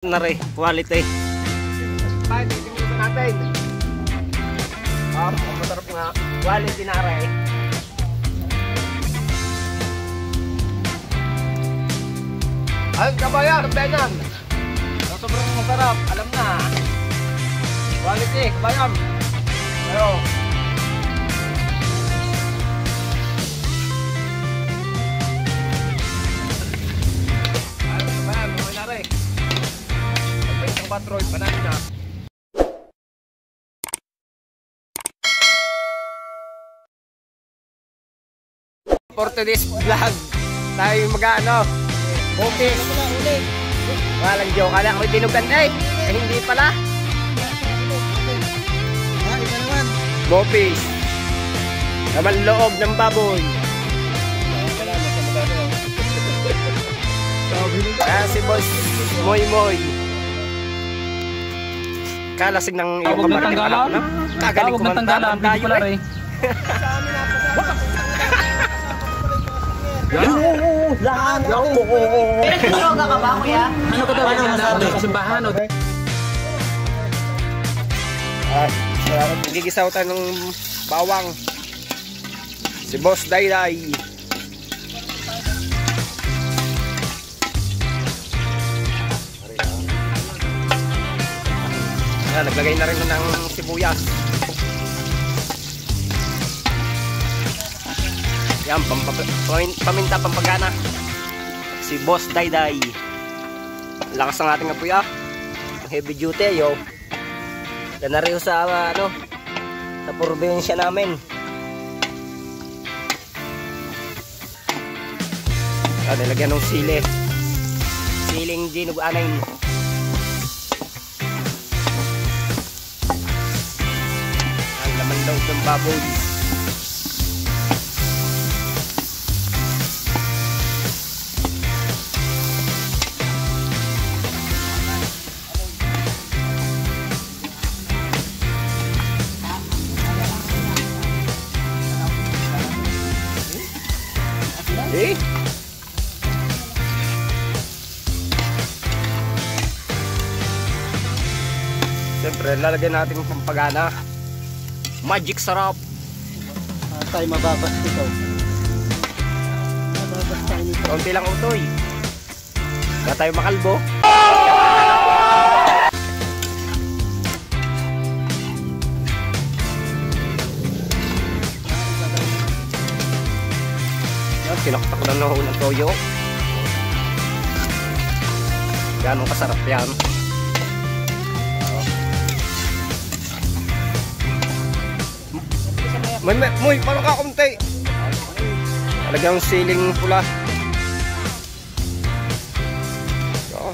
na rin, quality. Tayo, titimusan natin. Masarap nga. Quality na rin. Ayun, kabayan, benan. Sobrang masarap, alam na. Quality, kabayan. Ayun. Patroy, panalo na. For today's vlog, tayo mag-ano, bopis. Walang joke, kala ko dinugan hindi pala. Iba naman. Bopis. Naman loob ng baboy. Si Boss Moy Moy. Kalasig ng iyong Tanggalan? Kagaling Tawag na tanggalan, hindi pala rin. Ano ka ba, kuya? Ano ka daw natin? Kasimbahan o? Gigisaw tayo ng bawang. Si Boss Dayday. Naglagay na rin ng sibuyas. Yan, paminta pampagana. Si Boss Dayday. Lakas ng ating apuya. Heavy duty yo. Yan na rin sa sa probinsya namin. Nilagyan ng sili. Siling dinug-anayin. Daw ng baboy. Siyempre, lalagyan natin ng pampagana. Magic sarap. Tayo mababas ito. Mababas tayo nito. Konti lang utoy. Kaya tayo makalbo. Kinakta ko lang na ng toyo. Ganong kasarap yan. Muy, parang kakunti. Talagang siling pula. So.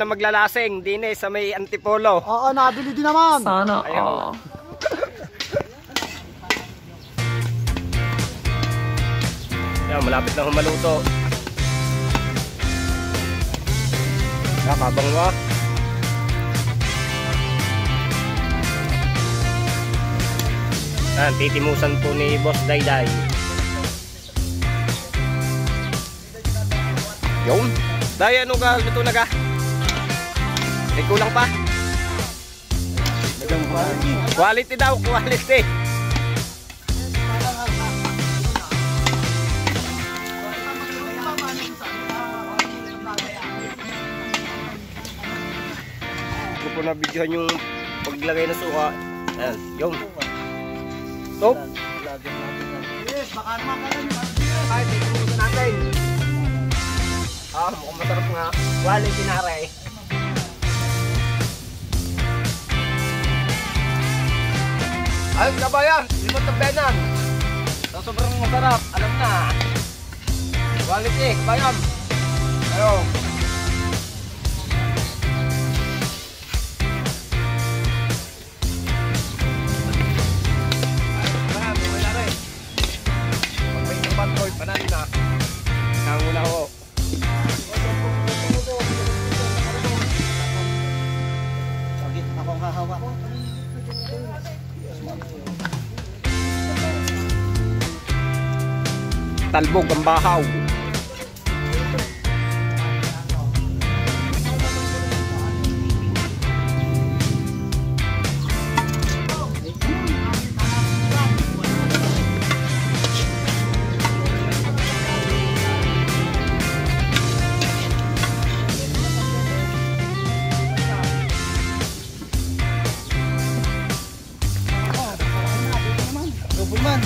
Na maglalasing din sa may Antipolo. Oo, nabili din naman. Sana. Yan, malapit na humaluto. Nakabang nga. Yan, titimusan po ni Boss Dayday. Yun. Day, ano ka? Luto na ka? May kulang pa? Quality daw, quality. Ito po na videohan yung paglagay na suka. Ayan, yung top. Yes, baka naman ka lang. Ay, tingnan natin. Mukhang masarap nga. Quality na rin. Ayun, kabayan, limot ng benan. Sobrang masarap, alam na. Quality, kabayan. Ayun. Ayun, kabayan, may wala rin. Talbog ang bahaw. Double man.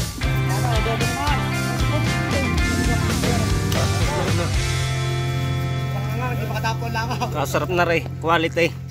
Hindi makatapon lang ako. Kasarap na rin. Quality.